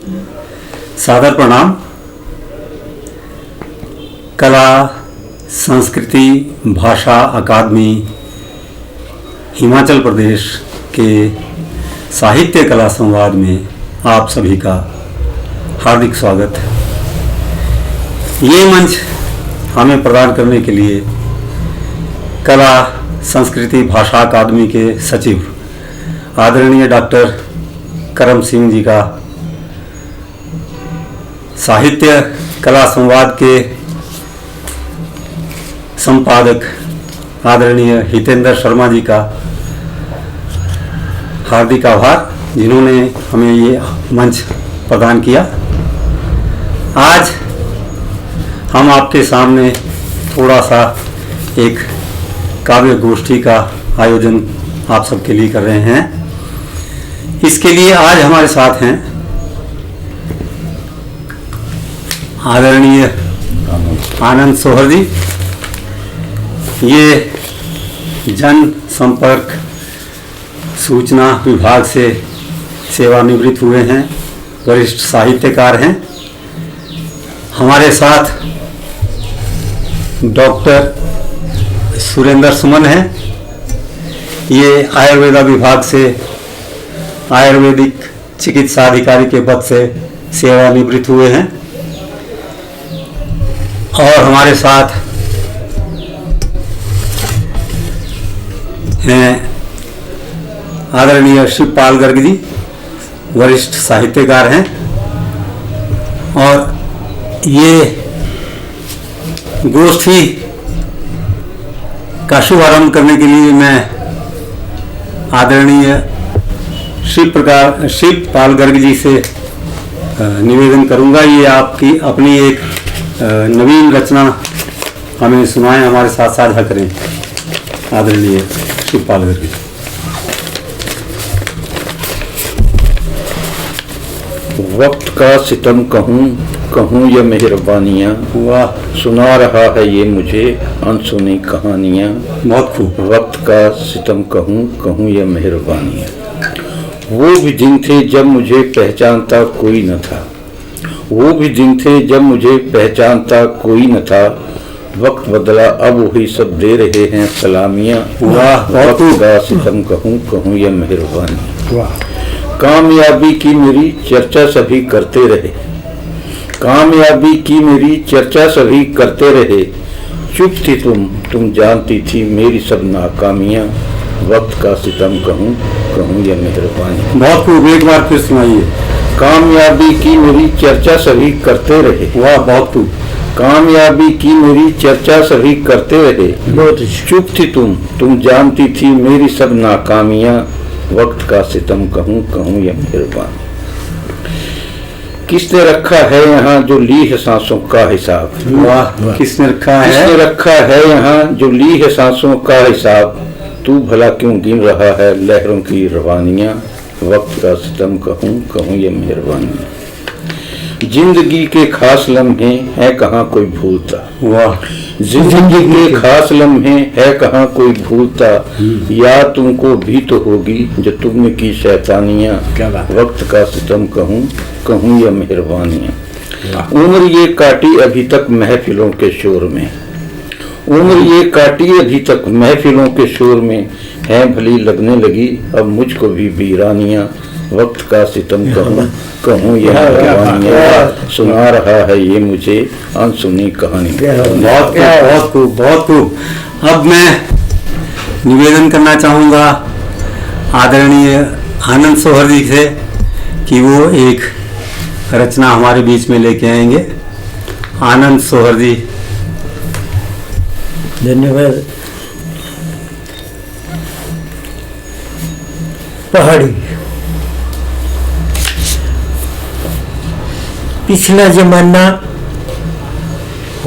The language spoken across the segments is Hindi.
सादर प्रणाम। कला संस्कृति भाषा अकादमी हिमाचल प्रदेश के साहित्य कला संवाद में आप सभी का हार्दिक स्वागत। ये मंच हमें प्रदान करने के लिए कला संस्कृति भाषा अकादमी के सचिव आदरणीय डॉक्टर करम सिंह जी का, साहित्य कला संवाद के संपादक आदरणीय हितेंद्र शर्मा जी का हार्दिक आभार, जिन्होंने हमें ये मंच प्रदान किया। आज हम आपके सामने थोड़ा सा एक काव्य गोष्ठी का आयोजन आप सबके लिए कर रहे हैं। इसके लिए आज हमारे साथ हैं आदरणीय आनंद सोहर जी। ये जन संपर्क सूचना विभाग से सेवानिवृत्त हुए हैं, वरिष्ठ साहित्यकार हैं। हमारे साथ डॉक्टर सुरेंद्र सुमन हैं। ये आयुर्वेदा विभाग से आयुर्वेदिक चिकित्सा अधिकारी के पद से सेवानिवृत्त हुए हैं। और हमारे साथ हैं आदरणीय शिवपाल गर्ग जी, वरिष्ठ साहित्यकार हैं। और ये गोष्ठी का शुभारंभ करने के लिए मैं आदरणीय शिवपाल गर्ग जी से निवेदन करूंगा, ये आपकी अपनी एक नवीन रचना हमें सुनाएं, हमारे साथ साझा करें। आदरणीय शिवपाल गर्ग जी। वक्त का सितम कहूँ या मेहरबानियाँ, वाह, सुना रहा है ये मुझे अनसुनी कहानियाँ। बहुत खूब। वक्त का सितम कहूँ या मेहरबानियाँ। वो भी दिन थे जब मुझे पहचानता कोई न था, वो भी दिन थे जब मुझे पहचानता कोई न था। वक्त बदला अब वही सब दे रहे हैं सलामियाँ। वाह, वक्त का सितम कहूँ या मेहरबानियाँ। वाह। कामयाबी की मेरी चर्चा सभी करते रहे, कामयाबी की मेरी चर्चा सभी करते रहे। चुप थी तुम जानती थी मेरी सब नाकामियाँ। वक्त का सितम कहूँ या मेहरबानी। बहुत खूब, एक बार फिर सुनाइए। कामयाबी की मेरी चर्चा सभी करते रहे। वाह, बहुत खूब। कामयाबी की मेरी चर्चा सभी करते रहे। चुप थी तुम जानती थी मेरी सब नाकामियाँ। वक्त का सितम कहूँ या मेहरबानी। किसने रखा है यहाँ जो ली है सांसों का हिसाब। वाह, किसने रखा है? किसने रखा है यहाँ जो ली है सांसों का हिसाब। तू भला क्यों गिन रहा है लहरों की रवानियाँ। वक्त का सितम कहूँ या मेहरबानी। जिंदगी के खास लम्हे है कहाँ कोई भूलता। वाह। जिंदगी के खास लम्हे है कहाँ कोई भूलता। याद तुमको भी तो होगी जो तुमने की शैतानियाँ। वक्त का सितम कहूँ या मेहरबानियाँ। उम्र ये काटी अभी तक महफिलों के शोर में, उम्र ये काटी अभी तक महफिलों के शोर में। है भली लगने लगी अब मुझको भी वीरानियाँ। वक्त का सितम कहूँ या मेहरबानियाँ। सुना रहा है ये मुझे अनसुनी कहानी। बहुत खूब, बहुत खूब। अब मैं निवेदन करना चाहूँगा आदरणीय आनंद सोहर जी से कि वो एक रचना हमारे बीच में लेके आएंगे। आनंद सोहर जी। धन्यवाद। पहाड़ी। पिछला जमाना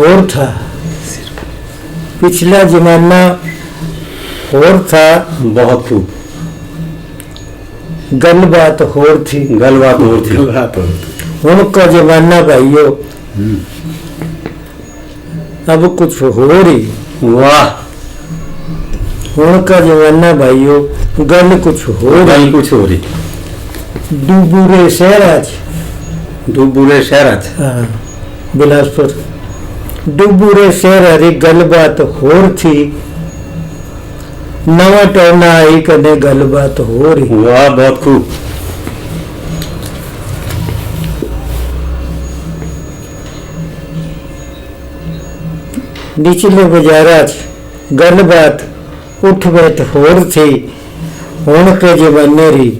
और था, पिछला जमाना और था। बहुत खूब। गलबात होर थी, गलबात होर थी। उनका जमाना भाइयों अब कुछ हो रही। वाह। उनका जमाना भाइयों गल कुछ हो रही। कुछ हो रही। डूबूरे शहरा डुबुरे शहर हाँ बिलासपुर डुबुरे शहर हरी गलबात होर थी नवा टोना आई कने गलबात हो रही। वाह बहुत खूब। निचले बाजारा गलबात उठ बैठ होर थी हुण के जमाने री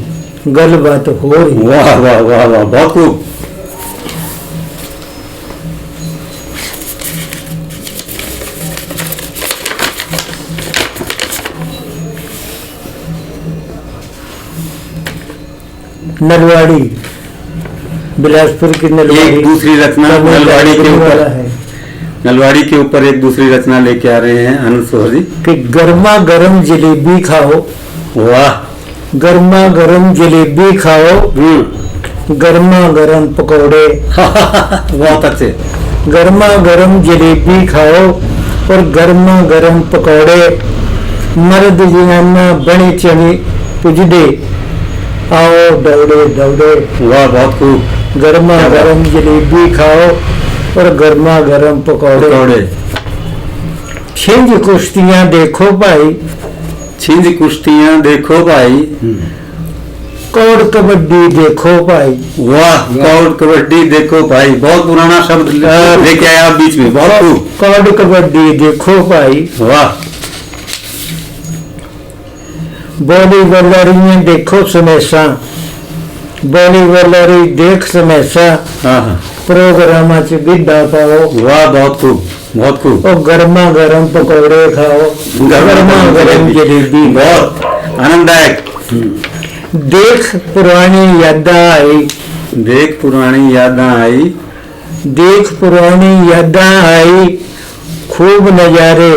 गलबात हो रही। वाह वाह वाह वाह बहुत खूब। नलवाड़ी बिलासपुर की नलवाड़ी एक दूसरी रचना नलवाड़ी के ऊपर है नलवाड़ी के ऊपर एक दूसरी रचना लेके आ रहे हैं आनंद सोहर जी कि गर्मा गर्म जलेबी खाओ। वाह गर्मा गर्म जलेबी खाओ गर्मा गर्म पकौड़े बहुत अच्छे। गर्मा गर्म जलेबी खाओ और गर्मा गर्म पकौड़े मर्द जनाना बने चने पुजदे आओ दौड़े दौड़े। वाह बहुत खूब। गर्मा गर्म जलेबी खाओ और गर्मा गर्म पकौड़े। छिंज कुश्तियां देखो भाई छिंज कुश्तियां देखो भाई कौड़ कबड्डी देखो भाई। वाह कौड़ कबड्डी देखो भाई बहुत पुराना शब्द लेके आया आप बीच में बहुत खूब। कौड़ कबड्डी देखो भाई। वाह बॉली वलरियां देखो समेसा बॉली वलरी देख समेसा हाँ हाँ प्रोग्राम च गिद्दा पाओ। वाह बहुत खूब बहुत खूब। और गर्मा गर्म पकौड़े खाओ गर्मा गर्म जलेबी। बहुत आनंददायक। देख पुरानी यादां आई देख पुरानी यादां आई देख पुरानी यादां आई खूब नजारे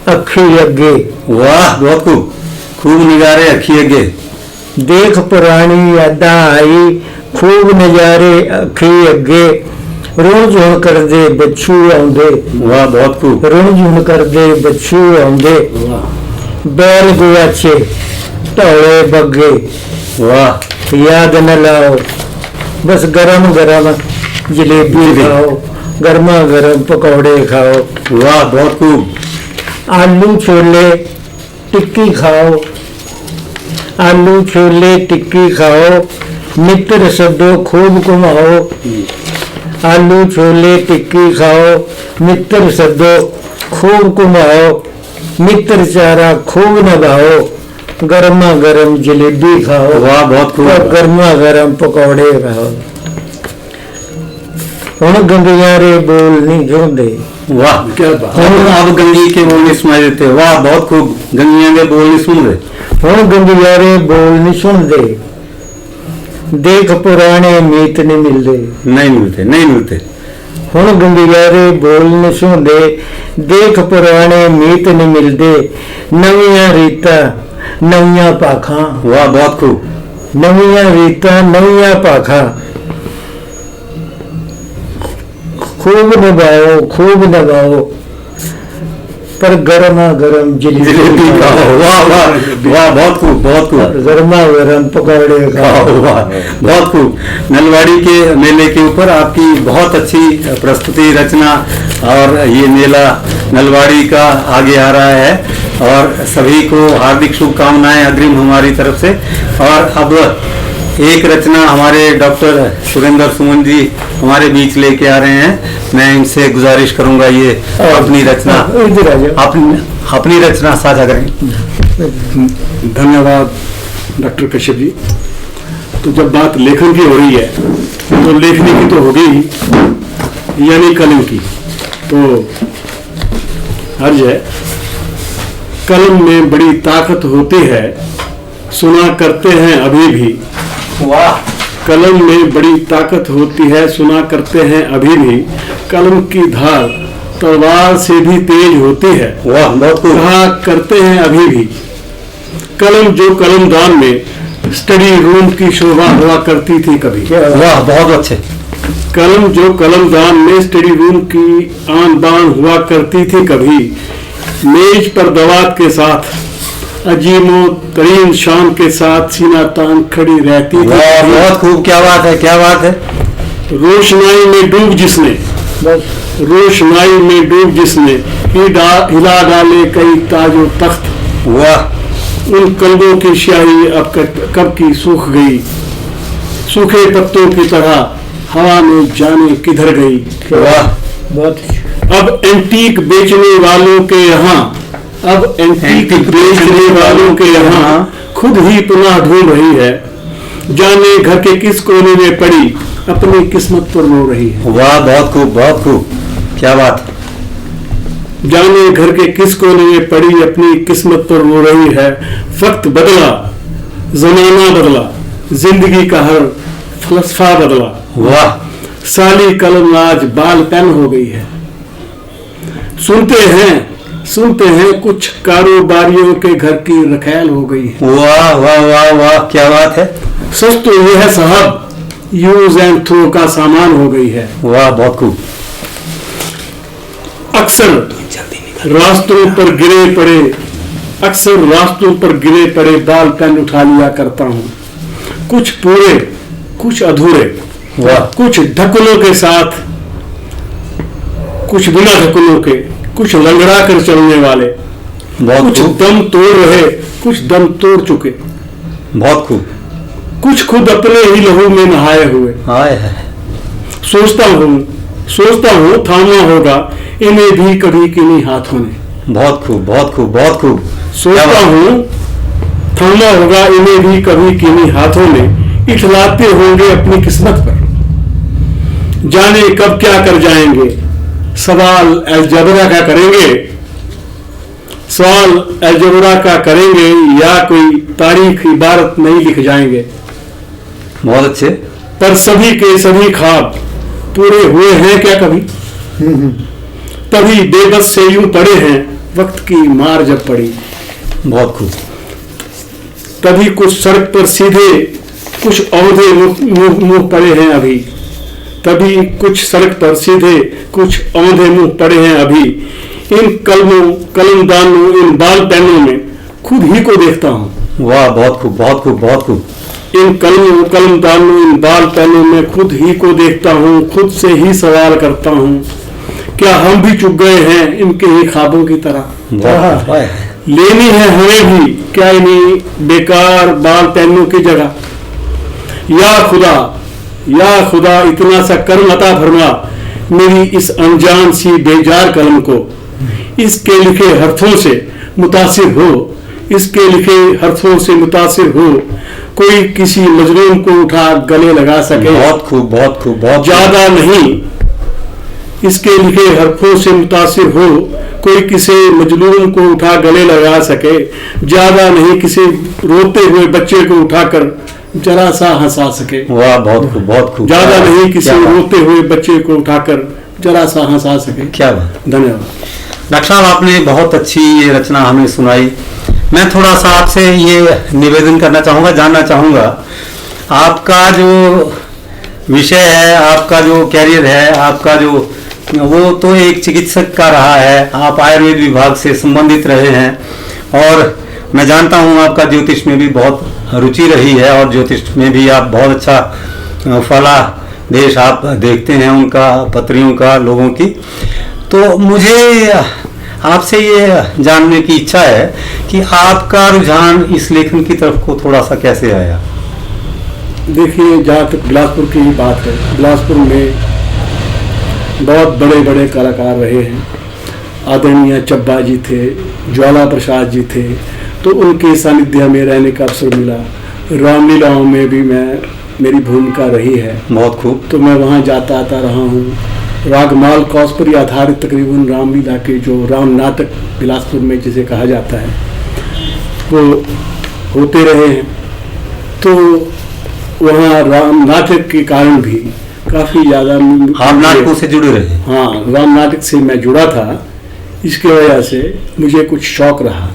अखी अगे। वाह बहुत खूब। खूब निगारे अखी अगे। देख पुरानी यादां आई खूब नजारे अखी अगे रुण झुण करदे बच्छू आउंदे। वाह बहुत खूब। रुण झुण करदे बच्छू आउंदे बैल गुआचे ढोले बग्गे। वाह याद न लाओ बस गरम गरम जलेबी खाओ गर्मा गर्म पकौड़े खाओ। वाह बहुत खूब। आलू छोले टिक्की खाओ आलू छोले टिक्की खाओ मित्र सदो खूब घुमाओ। आलू छोले टिक्की खाओ मित्र सदो खूब घुमाओ मित्र चारा खूब नभाओ गर्मा गर्म जलेबी खाओ। वाह बहुत खूब। और गर्मा गर्म पकौड़े खाओ। हुण गंगियां रे बोल नहीं जोंदे। वाह क्या बात। अब गंगी के बोल नहीं सुनाई देते। वाह बहुत खूब। गंगियां के बोल नहीं सुन रहे। हुण गंगियां रे बोल नहीं सुनदे देख पुराने मीत नहीं मिलदे। नहीं मिलते नहीं मिलते। हुण गंगियां रे बोल नहीं सुनदे देख पुराने मीत नहीं मिलदे नवियां रीतां नवियां पाखां। वाह बहुत खूब। नवियां रीतां नवियां पाखां खूब नभाओ पर गर्मा गर्म जलेबी खाओ। वाह वाह वाह बहुत खूब बहुत खूब। गर्मा गर्म पकौड़े खाओ। वाह बहुत खूब। नलवाड़ी के मेले के ऊपर आपकी बहुत अच्छी प्रस्तुति रचना और ये मेला नलवाड़ी का आगे आ रहा है और सभी को हार्दिक शुभकामनाएं अग्रिम हमारी तरफ से। और अब एक रचना हमारे डॉक्टर सुरेंद्र सुमन जी हमारे बीच लेके आ रहे हैं। मैं इनसे गुजारिश करूंगा ये अपनी रचना अपनी रचना साझा करें। धन्यवाद डॉक्टर कश्यप जी। तो जब बात लेखन की हो रही है तो लेखनी की तो होगी ही यानी कलम की तो हर्ज है। कलम में बड़ी ताकत होती है सुना करते हैं अभी भी। वाह कलम में बड़ी ताकत होती है सुना करते हैं अभी भी कलम की धार तलवार से भी तेज होती है। वाह बहुत खूब। कहा करते हैं अभी भी कलम जो कलमदान में स्टडी रूम की शोभा हुआ करती थी कभी। वाह बहुत अच्छे। कलम जो कलमदान में स्टडी रूम की आन बान हुआ करती थी कभी मेज पर दवात के साथ अजीमो तरीन शान के साथ सीना तान खड़ी रहती थी। बहुत खूब। क्या बात है क्या बात है। रोशनाई में डूब जिसने, बस रोशनाई में डूब जिसने, हिला डाले कई ताजो तख्त। वाह, उन कल्बों की स्याही अब कब की सूख गई, सूखे पत्तों की तरह हवा में जाने किधर गई। वाह, बहुत अब एंटीक बेचने वालों के यहाँ, अब एंटीक बेचने वालों के यहाँ खुद ही पुनः ढूंढ रही है, जाने घर के किस कोने में पड़ी अपनी किस्मत पर रो रही है। वाह, बहुत खूब, बहुत खूब, क्या बात। जाने घर के किस कोने में पड़ी अपनी किस्मत पर रो रही है। वक्त बदला, जमाना बदला, जिंदगी का हर फलसफा बदला। वाह, साली कलम आज बाल पेन हो गई है। सुनते हैं कुछ कारोबारियों के घर की रखैल हो गई है। वाह, वाह, वाह, वाह, क्या बात है। सच तो यह है साहब, यूज एंड थ्रो का सामान हो गई है। वाह, बहुत खूब। अक्सर रास्तों पर गिरे पड़े, अक्सर रास्तों पर गिरे पड़े बाल पेन उठा लिया करता हूँ, कुछ पूरे कुछ अधूरे, वाह, कुछ ढक्कनों के साथ, कुछ बिना ढक्कनों के, कुछ लंगड़ा कर चलने वाले, बहुत कुछ खूब, दम तोड़ रहे, कुछ दम तोड़ चुके, बहुत खूब। कुछ खुद अपने ही लहू में नहाए हुए। हाय है। सोचता हूँ थामा होगा इन्हें भी कभी किन्हीं हाथों ने। बहुत खूब, बहुत खूब, बहुत खूब। सोचता हूँ थामा होगा इन्हें भी कभी किन्हीं हाथों ने, इठलाते होंगे अपनी किस्मत पर, जाने कब क्या कर जाएंगे, सवाल अलजबरा का करेंगे, सवाल अलजबरा का करेंगे या कोई तारीख इबारत नहीं लिख जाएंगे। बहुत अच्छे। पर सभी के सभी ख्वाब पूरे हुए हैं क्या कभी, तभी बेबस से यूं पड़े हैं वक्त की मार जब पड़ी। बहुत खूब। तभी कुछ सड़क पर सीधे, कुछ औंधे मुंह पड़े हैं अभी, तभी कुछ सड़क पर सीधे, कुछ औंधे मुंह पड़े हैं अभी। इन कलमदानों, इन बाल पेनों में खुद ही को देखता हूँ। वाह, बहुत खूब, बहुत खूब, बहुत खूब। इन कलमदानों, इन बाल पेनों में खुद ही को देखता हूँ, खुद से ही सवाल करता हूँ, क्या हम भी चुक गए हैं इनके ही ख्वाबों की तरह। वाह, लेनी है हमें भी क्या इन्हीं बेकार बाल पेनों की जगह। या खुदा इतना सा कर्म अता फरमा मेरी इस अनजान सी बेजार कलम को, इसके लिखे हरफों से मुतासिर हो, इसके लिखे हरफों से मुतासिर हो, कोई किसी मजलूम को उठा गले लगा सके। बहुत खूब, बहुत खूब, बहुत ज्यादा नहीं, इसके लिखे हरफों से मुतासिर हो, कोई किसी मजलूम को उठा गले लगा सके। ज्यादा नहीं, किसी रोते हुए बच्चे को उठाकर जरा सा हंसा सके। वाह, बहुत खूब, बहुत खूब। ज्यादा नहीं, किसी रोते हुए बच्चे को उठाकर जरा सा हंसा सके। क्या बात। धन्यवाद डॉक्टर साहब, आपने बहुत अच्छी ये रचना हमें सुनाई। मैं थोड़ा सा आपसे ये निवेदन करना चाहूँगा, जानना चाहूँगा, आपका जो विषय है, आपका जो कैरियर है, आपका जो वो तो एक चिकित्सक का रहा है, आप आयुर्वेद विभाग से संबंधित रहे हैं, और मैं जानता हूँ आपका ज्योतिष में भी बहुत रुचि रही है, और ज्योतिष में भी आप बहुत अच्छा फलादेश आप देखते हैं उनका, पत्रियों का, लोगों की। तो मुझे आपसे ये जानने की इच्छा है कि आपका रुझान इस लेखन की तरफ को थोड़ा सा कैसे आया। देखिए, जहाँ तक बिलासपुर की बात है, बिलासपुर में बहुत बड़े बड़े कलाकार रहे हैं। आदरणीय चब्बा जी थे, ज्वाला प्रसाद जी थे, तो उनके सानिध्य में रहने का अवसर मिला। रामलीलाओं में भी मेरी भूमिका रही है। बहुत खूब। तो मैं वहाँ जाता आता रहा हूँ। रागमाल कौस पर आधारित तकरीबन रामलीला के जो राम नाटक बिलासपुर में जिसे कहा जाता है वो होते रहे हैं। तो वहाँ राम नाटक के कारण भी काफ़ी ज़्यादा आप नाटकों से जुड़े रहे। हाँ, राम नाटक से मैं जुड़ा था, इसकी वजह से मुझे कुछ शौक रहा,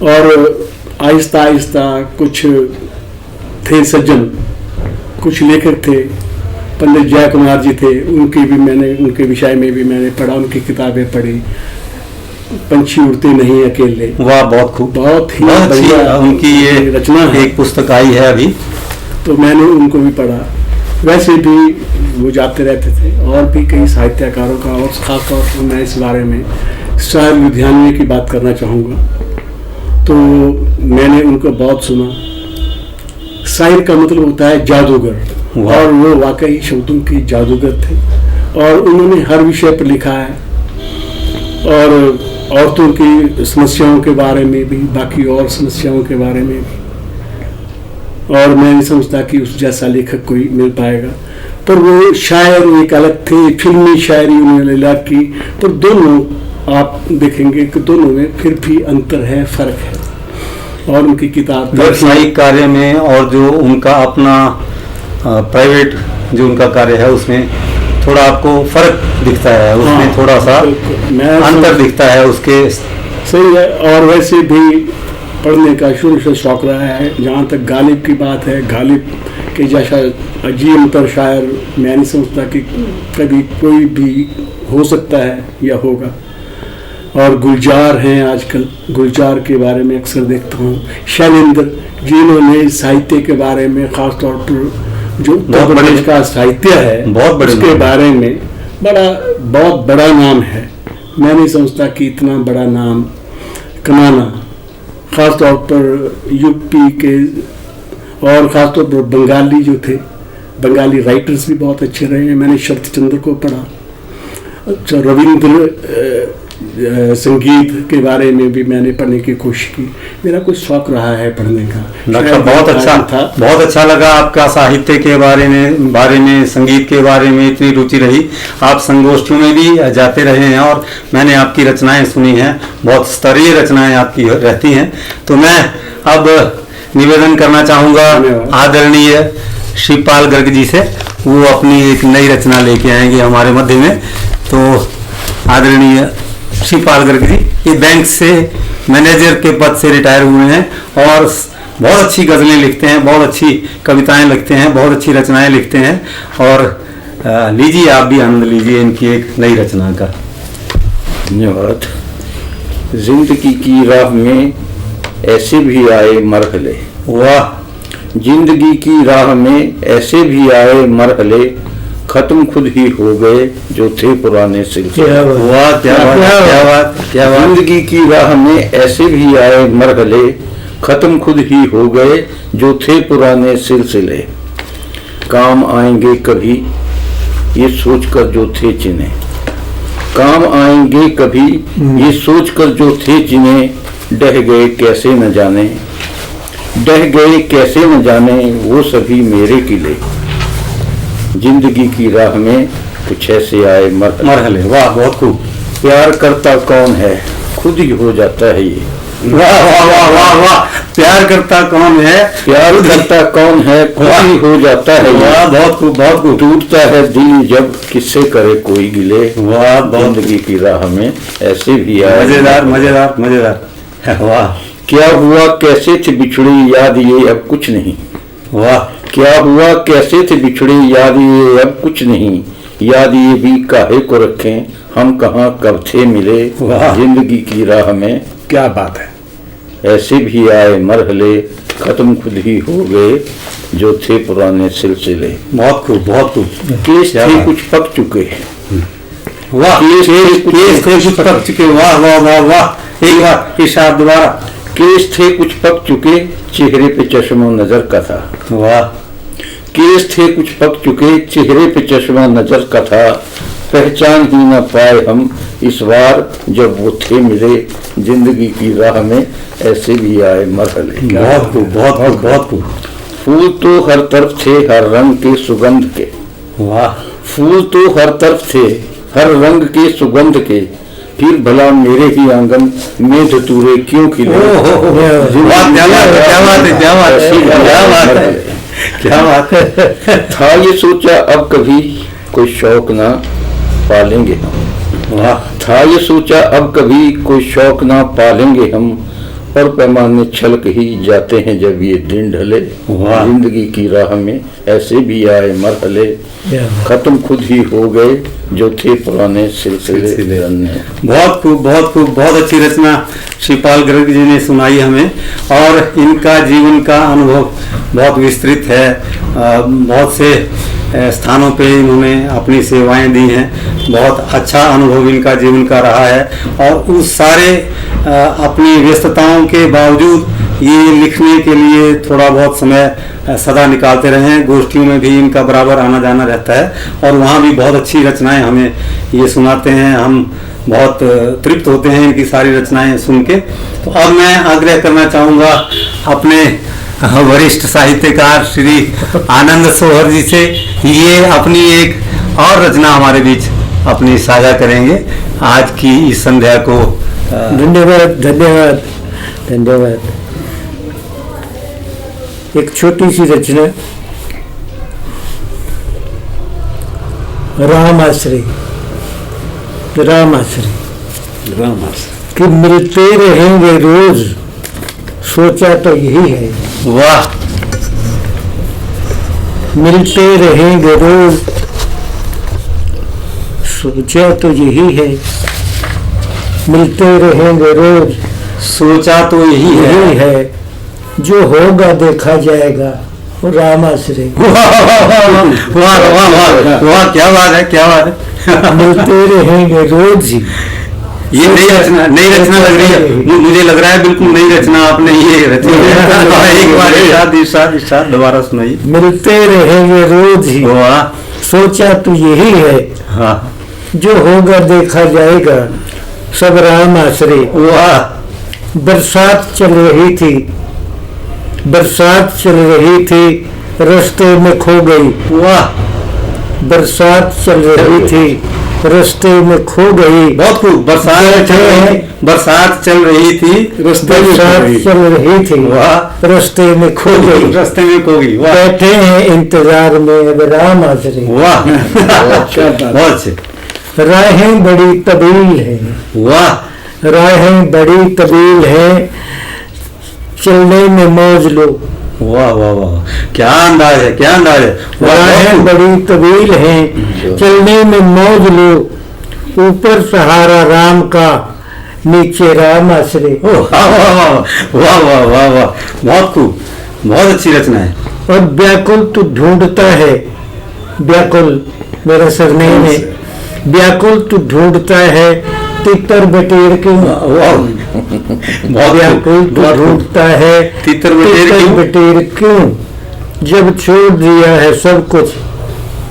और आहिस्ता आहिस्ता कुछ थे सज्जन, कुछ लेखक थे, पंडित जय कुमार जी थे, उनके विषय में भी मैंने पढ़ा, उनकी किताबें पढ़ी। पंछी उड़ते नहीं अकेले। वाह, बहुत खूब, बहुत ही बढ़िया उनकी ये रचना है। एक पुस्तक आई है अभी, तो मैंने उनको भी पढ़ा। वैसे भी वो जाते रहते थे। और भी कई साहित्यकारों का, और ख़ासतौर पर मैं इस बारे में शायर लुधियानवी की बात करना चाहूँगा। तो मैंने उनको बहुत सुना। शायर का मतलब होता है जादूगर, और वो वाकई शब्दों के जादूगर थे। और उन्होंने हर विषय पर लिखा है, और औरतों की समस्याओं के बारे में भी, बाकी और समस्याओं के बारे में भी। और मैं नहीं समझता कि उस जैसा लेखक कोई मिल पाएगा। पर वो शायर एक अलग थे, फिल्मी शायरी उन्होंने लाभ की। पर दोनों आप देखेंगे कि दोनों में फिर भी अंतर है, फर्क है। और उनकी किताब व्यावसायिक कार्य में और जो उनका अपना प्राइवेट जो उनका कार्य है उसमें थोड़ा आपको फर्क दिखता है, उसमें थोड़ा सा अंतर दिखता है उसके। सही है। और वैसे भी पढ़ने का शुरू से शौक रहा है। जहाँ तक गालिब की बात है, गालिब के जैसा अजीम तर शायर मैं नहीं समझता कि कभी कोई भी हो सकता है या होगा। और गुलजार हैं आजकल, गुलजार के बारे में अक्सर देखता हूँ। शैलेंद्र, जिन्होंने साहित्य के बारे में ख़ास तौर पर जो उत्तर प्रदेश का साहित्य है बहुत बड़े उसके बारे में बहुत बड़ा नाम है। मैं नहीं समझता कि इतना बड़ा नाम कमाना, ख़ास तौर पर यूपी के, और ख़ास तौर पर बंगाली जो थे, बंगाली राइटर्स भी बहुत अच्छे रहे हैं। मैंने शरत चंद्र को पढ़ा। अच्छा, रविंद्र संगीत के बारे में भी मैंने पढ़ने की कोशिश की। मेरा कुछ शौक रहा है पढ़ने का। डॉक्टर बहुत अच्छा लगा आपका साहित्य के बारे में संगीत के बारे में इतनी रुचि रही। आप संगोष्ठियों में भी जाते रहे हैं और मैंने आपकी रचनाएं सुनी हैं, बहुत स्तरीय रचनाएं आपकी रहती हैं। तो मैं अब निवेदन करना चाहूँगा आदरणीय शिवपाल गर्ग जी से, वो अपनी एक नई रचना लेके आएंगे हमारे मध्य में। तो आदरणीय शिवपाल गर्ग जी, ये बैंक से मैनेजर के पद से रिटायर हुए हैं और बहुत अच्छी गज़लें लिखते हैं, बहुत अच्छी कविताएं लिखते हैं, बहुत अच्छी रचनाएं लिखते हैं। और लीजिए, आप भी आनंद लीजिए इनकी एक नई रचना का। धन्यवाद। जिंदगी की राह में ऐसे भी आए मरहले। वाह। जिंदगी की राह में ऐसे भी आए मरहले, खत्म खुद ही हो गए जो थे पुराने सिलसिले। वाह, क्या बात। जिंदगी की राह में ऐसे भी आए मरहले, खत्म खुद ही हो गए जो थे पुराने सिलसिले। काम आएंगे कभी ये सोचकर जो थे जिन्हें, काम आएंगे कभी ये सोचकर जो थे जिन्हें, डह गए कैसे न जाने, डह गए कैसे न जाने वो सभी मेरे किले। जिंदगी की राह में कुछ ऐसे आए मरहले। वाह, बहुत खूब। प्यार करता कौन है खुद ही हो जाता है ये। वाह वाह वाह वाह वाह। प्यार करता कौन है, प्यार करता कौन है खुद ही हो जाता है ये। वाह, बहुत खूब, बहुत खूब। टूटता है दिल जब किससे करे कोई गिले। वाह, जिंदगी की राह में ऐसे भी आए। मजेदार मजेदार मजेदार। वाह। क्या हुआ कैसे थे बिछड़ी याद ये अब कुछ नहीं। वाह। क्या हुआ कैसे थे बिछड़े याद ये अब कुछ नहीं, याद ये भी काहे को रखें हम कहाँ कब थे मिले। जिंदगी की राह में क्या बात है। ऐसे भी आए मरहले, खत्म खुद ही हो गए जो थे पुराने सिलसिले। बहुत खूब, बहुत खूब। केस थे कुछ पक चुके। वाह, केस थे कुछ पक चुके। वाह वाह वाह वाह। एक बार इशारा दोबारा। केस थे कुछ पक चुके, चेहरे पे चश्मा नजर का था। वाह। केस थे कुछ पक चुके, चेहरे पे चश्मा नजर का था, पहचान ही न पाए हम इस बार जब वो थे मिले। जिंदगी की राह में ऐसे भी आए मरहले। बहुत खूब, बहुत खूब, बहुत खूब। फूल तो हर तरफ थे हर रंग के सुगंध के। वाह। फूल तो हर तरफ थे हर रंग के सुगंध के, फिर भला मेरे ही आंगन में धतूरे क्यों खिले। क्या बात है। था ये सोचा अब कभी कोई शौक ना पालेंगे हम। वाह। था ये सोचा अब कभी कोई शौक ना पालेंगे हम, पर पैमाने छलक ही जाते हैं जब ये दिन ढले। जिंदगी की राह में ऐसे भी आए मरहले, खत्म खुद ही हो गए जो थे पुराने सिलसिले। बहुत खूब, बहुत खूब। बहुत अच्छी रचना शिवपाल गर्ग जी ने सुनाई हमें, और इनका जीवन का अनुभव बहुत विस्तृत है। बहुत से स्थानों पे इन्होंने अपनी सेवाएं दी हैं। बहुत अच्छा अनुभव इनका जीवन का रहा है और उस सारे अपनी व्यस्तताओं के बावजूद ये लिखने के लिए थोड़ा बहुत समय सदा निकालते रहे हैं। गोष्ठियों में भी इनका बराबर आना जाना रहता है और वहाँ भी बहुत अच्छी रचनाएं हमें ये सुनाते हैं। हम बहुत तृप्त होते हैं इनकी सारी रचनाएं सुन के। तो अब मैं आग्रह करना चाहूँगा अपने वरिष्ठ साहित्यकार श्री आनंद सोहर जी से, ये अपनी एक और रचना हमारे बीच अपनी साझा करेंगे आज की इस संध्या को। धन्यवाद धन्यवाद धन्यवाद। एक छोटी सी रचना, राम आश्रय। कि मिलते रहेंगे रोज, सोचा तो यही है। वाह। मिलते रहेंगे रोज, सोचा तो यही है। मिलते रहेंगे रोज, सोचा तो यही है। जो होगा देखा जाएगा। राम आश्रय। वाह वाह वाह वाह, क्या बात है, क्या बात है। मिलते रहेंगे रोज ही। ये नई रचना लग रही है। मुझे लग रहा है बिल्कुल नई रचना आपने ये रची है। एक बार इरशाद दोबारा सुनाइए। मिलते रहेंगे रोज ही, वाह। सोचा तो यही है। हाँ। जो होगा देखा जाएगा, सब राम आश्रय। वाह। बरसात चल रही थी, बरसात चल रही थी, रास्ते में खो गई। वाह। बरसात चल रही थी, रास्ते में खो गई। बहुत खूब। बरसात चल रही थी, बरसात चल रही थी, वाह। रास्ते में खो गई। रास्ते में खो गई। वाह। बैठे हैं इंतजार में अब राम आश्रय। वाह। बहुत अच्छे। राहें बड़ी तबील है। वाह। राहें बड़ी तबील है, चलने में मौज लो। वाह वाह वाह, क्या अंदाज है, क्या अंदाज है। राहें बड़ी तबील हैं, चलने में मौज लो। ऊपर सहारा राम का, नीचे राम आश्रय। वाह वाह वाह वाह वाह वाह वाह, बहुत खूब, बहुत अच्छी रचना है। और व्याकुल तू ढूंढता है, व्याकुल मेरा सरनेम है। व्याकुल तू ढूंढता है, तितर बटेर क्यों। व्याकुल तू ढूंढता है, तितर बटेर क्यों। जब छोड़ दिया है सब कुछ,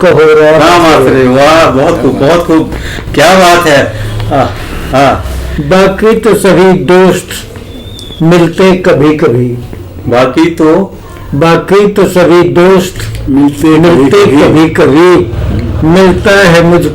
कहो राम आश्रय। वाह, बहुत खूब, बहुत खूब, क्या बात है। हाँ। बाकी तो सभी दोस्त मिलते कभी कभी। बाकी तो सभी दोस्त मिलते कभी कभी। मिलता है मुझको